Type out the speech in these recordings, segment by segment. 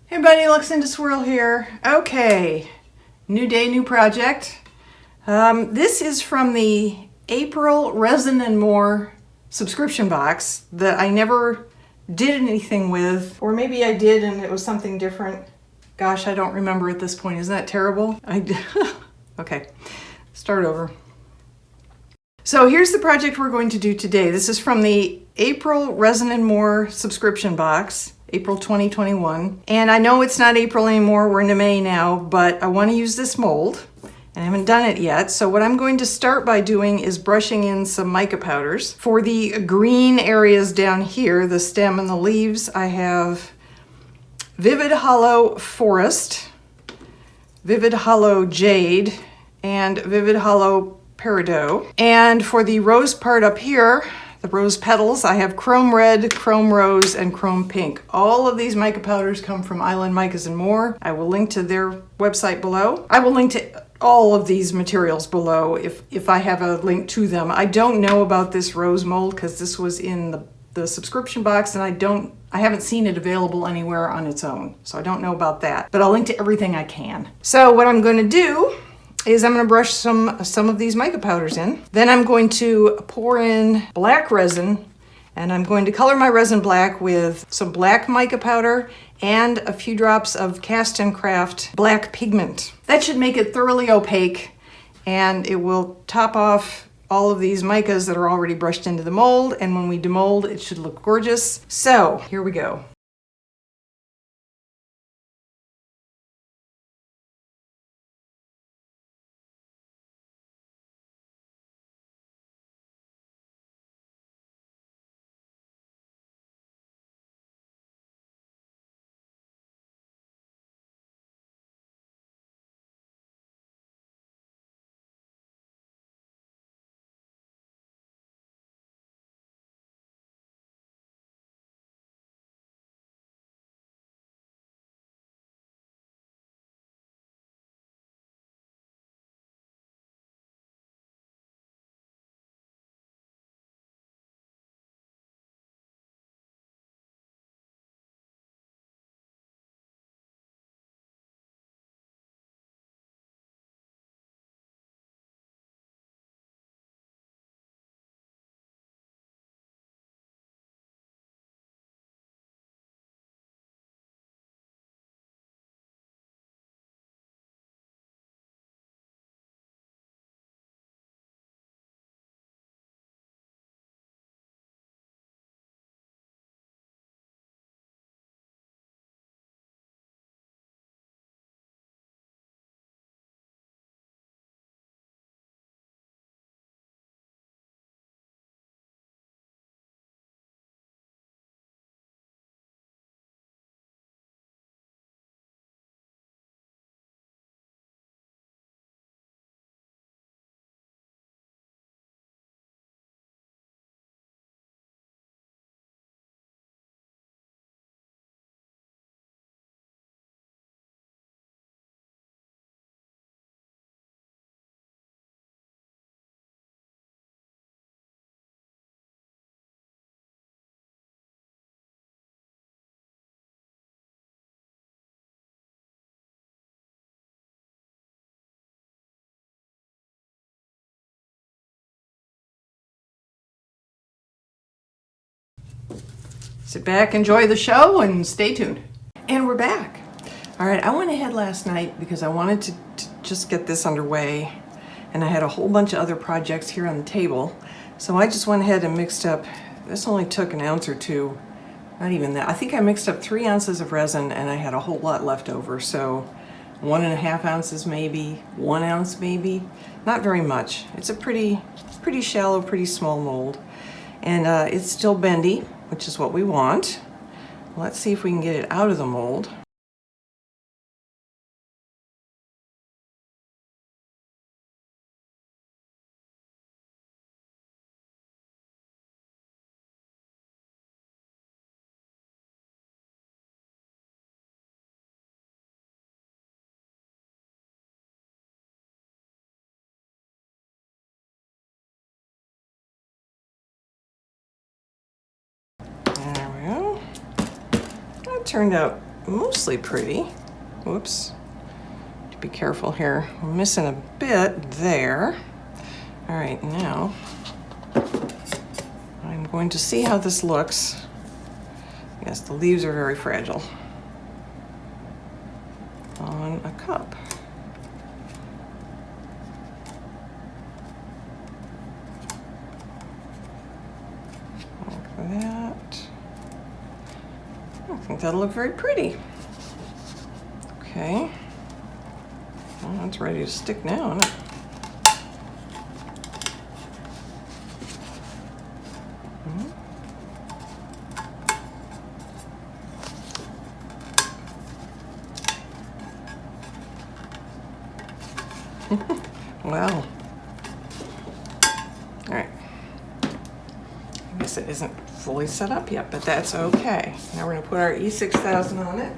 Hey buddy, Luxinda Swirl here. Okay, new day, new project. This is from the April Resin and More subscription box that I never did anything with, or maybe I did and it was something different. Gosh, I don't remember at this point. Isn't that terrible? Okay, start over. So here's the project we're going to do today. This is from the April Resin and More subscription box, April 2021. And I know it's not April anymore, we're into May now, but I want to use this mold and I haven't done it yet. So what I'm going to start by doing is brushing in some mica powders. For the green areas down here, the stem and the leaves, I have Vivid Hollow Forest, Vivid Hollow Jade, and Vivid Hollow Peridot. And for the rose part up here, the rose petals, I have Chrome Red, Chrome Rose, and Chrome Pink. All of these mica powders come from Island Micas and More. I will link to their website below. I will link to all of these materials below if I have a link to them. I don't know about this rose mold because this was in the subscription box and I haven't seen it available anywhere on its own. So I don't know about that, but I'll link to everything I can. So what I'm going to do is I'm going to brush some of these mica powders in. Then I'm going to pour in black resin, and I'm going to color my resin black with some black mica powder and a few drops of Cast and Craft black pigment. That should make it thoroughly opaque, and it will top off all of these micas that are already brushed into the mold, and when we demold, it should look gorgeous. So here we go. Sit back, enjoy the show, and stay tuned. And we're back. All right, I went ahead last night because I wanted to just get this underway, and I had a whole bunch of other projects here on the table. So I just went ahead and mixed up, this only took an ounce or two, not even that. I think I mixed up 3 ounces of resin and I had a whole lot left over. So 1.5 ounces maybe, 1 ounce maybe, not very much. It's a pretty shallow, pretty small mold. And it's still bendy, which is what we want. Let's see if we can get it out of the mold. There we go. That turned out mostly pretty. Whoops. Be careful here. We're missing a bit there. All right, now I'm going to see how this looks. Yes, the leaves are very fragile on a cup. Like that. I think that'll look very pretty. Okay. Well, it's ready to stick now, isn't it? Well, all right. I guess it isn't fully set up yet, but that's okay. Now we're going to put our E6000 on it.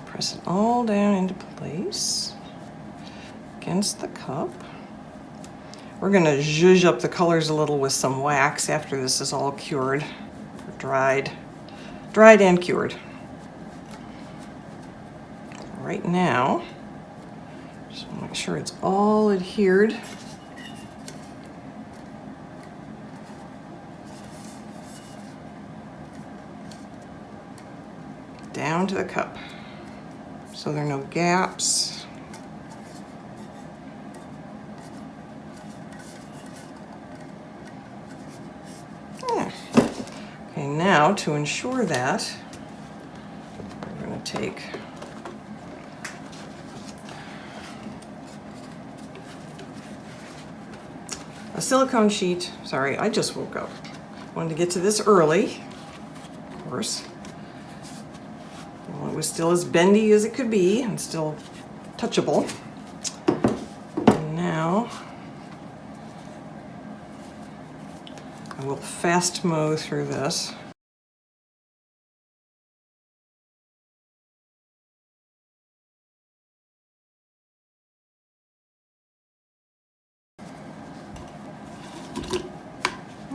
Press it all down into place against the cup. We're going to zhuzh up the colors a little with some wax after this is all cured, or dried and cured. Right now, just want to make sure it's all adhered. Down to the cup, so there are no gaps. Yeah. Okay, now to ensure that, we're going to take a silicone sheet. Sorry, I just woke up. Wanted to get to this early, of course. Well, it was still as bendy as it could be and still touchable. And now I will fast mow through this.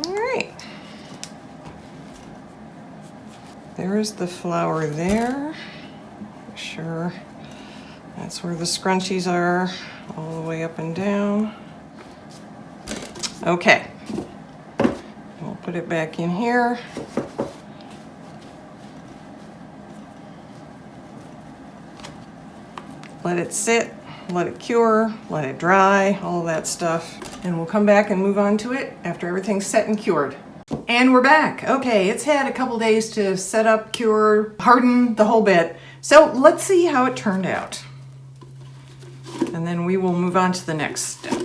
All right. There's the flower there. Sure, that's where the scrunchies are, all the way up and down. Okay, we'll put it back in here. Let it sit, let it cure, let it dry, all that stuff. And we'll come back and move on to it after everything's set and cured. And we're back. Okay, it's had a couple days to set up, cure, harden, the whole bit. So let's see how it turned out. And then we will move on to the next step.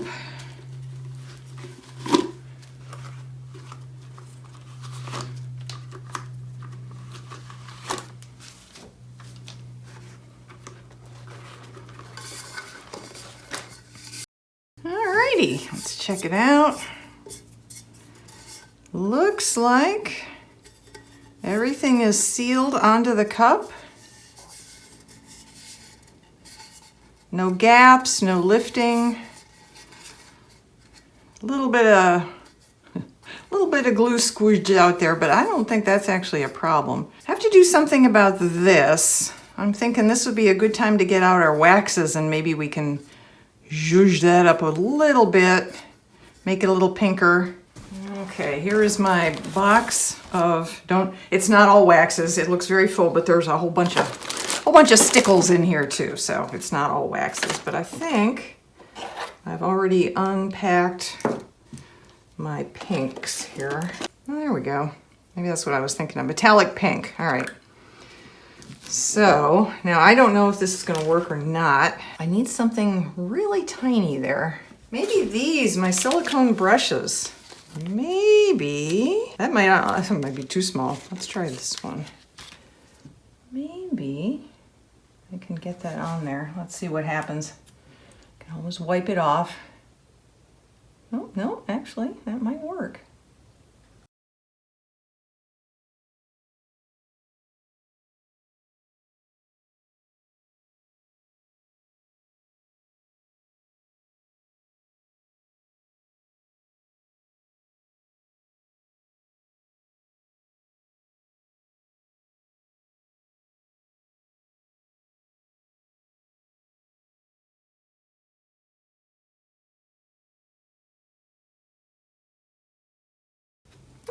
Alrighty, let's check it out. Looks like everything is sealed onto the cup. No gaps, no lifting. A little bit of glue squeezed out there, but I don't think that's actually a problem. I have to do something about this. I'm thinking this would be a good time to get out our waxes and maybe we can zhuzh that up a little bit, make it a little pinker. Okay, here is my box of, it's not all waxes, it looks very full, but there's a whole bunch of stickles in here too, so it's not all waxes. But I think I've already unpacked my pinks here. Oh, there we go. Maybe that's what I was thinking of, metallic pink. All right. So now I don't know if this is gonna work or not. I need something really tiny there. Maybe these, my silicone brushes. Maybe, that might be too small. Let's try this one. Maybe I can get that on there. Let's see what happens. I can always wipe it off. Oh, no, actually, that might work.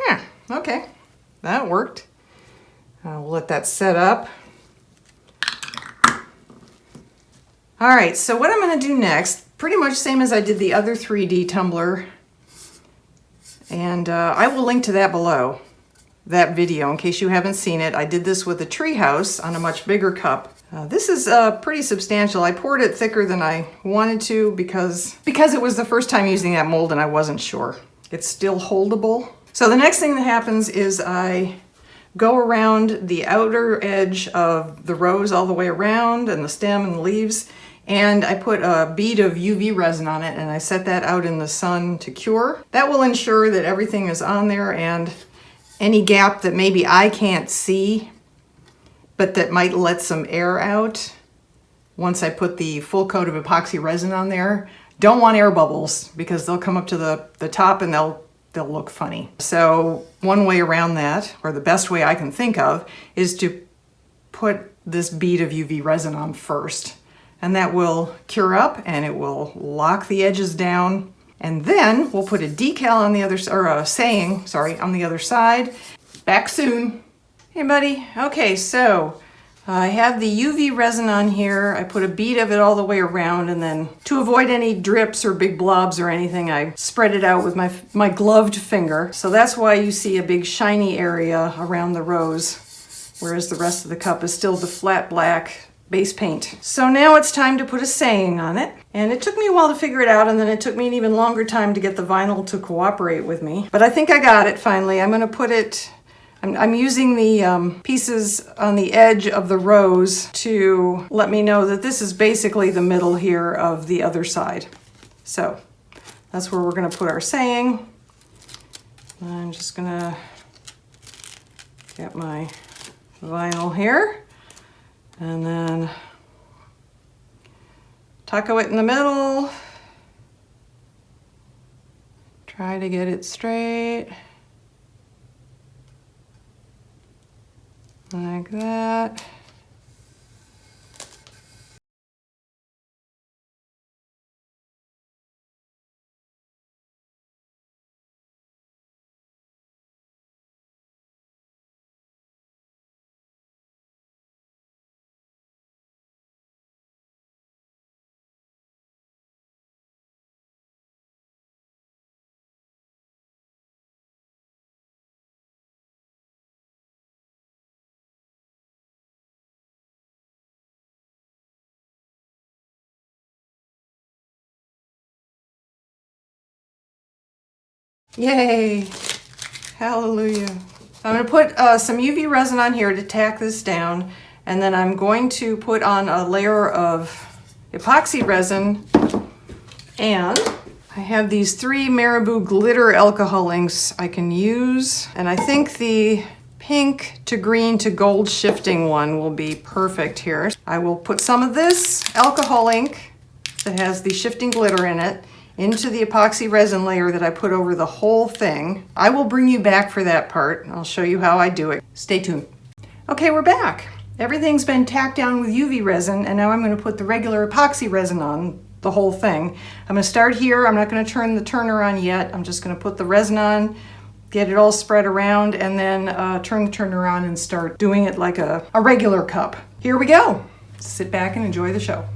Yeah, okay, that worked. We'll let that set up. All right, so what I'm gonna do next, pretty much same as I did the other 3D tumbler, and I will link to that below, that video, in case you haven't seen it. I did this with a treehouse on a much bigger cup. This is pretty substantial. I poured it thicker than I wanted to because it was the first time using that mold and I wasn't sure. It's still holdable. So the next thing that happens is I go around the outer edge of the rose all the way around, and the stem and the leaves, and I put a bead of UV resin on it and I set that out in the sun to cure. That will ensure that everything is on there, and any gap that maybe I can't see but that might let some air out once I put the full coat of epoxy resin on there. Don't want air bubbles because they'll come up to the top and they'll look funny. So one way around that, or the best way I can think of, is to put this bead of UV resin on first. And that will cure up and it will lock the edges down. And then we'll put a decal on the other, or a saying, sorry, on the other side. Back soon. Hey buddy. Okay, so I have the UV resin on here. I put a bead of it all the way around, and then to avoid any drips or big blobs or anything, I spread it out with my gloved finger. So that's why you see a big shiny area around the rose, whereas the rest of the cup is still the flat black base paint. So now it's time to put a saying on it. And it took me a while to figure it out, and then it took me an even longer time to get the vinyl to cooperate with me. But I think I got it finally. I'm gonna put it, I'm using the pieces on the edge of the rose to let me know that this is basically the middle here of the other side. So that's where we're gonna put our saying. I'm just gonna get my vinyl here and then taco it in the middle. Try to get it straight. Like that. Yay! Hallelujah. I'm going to put some UV resin on here to tack this down, and then I'm going to put on a layer of epoxy resin, and I have these 3 Marabou glitter alcohol inks I can use, and I think the pink to green to gold shifting one will be perfect here. I will put some of this alcohol ink that has the shifting glitter in it into the epoxy resin layer that I put over the whole thing. I will bring you back for that part. I'll show you how I do it. Stay tuned. Okay, we're back. Everything's been tacked down with UV resin, and now I'm going to put the regular epoxy resin on the whole thing. I'm going to start here. I'm not going to turn the turner on yet. I'm just going to put the resin on, get it all spread around, and then turn the turner on and start doing it like a regular cup. Here we go. Sit back and enjoy the show.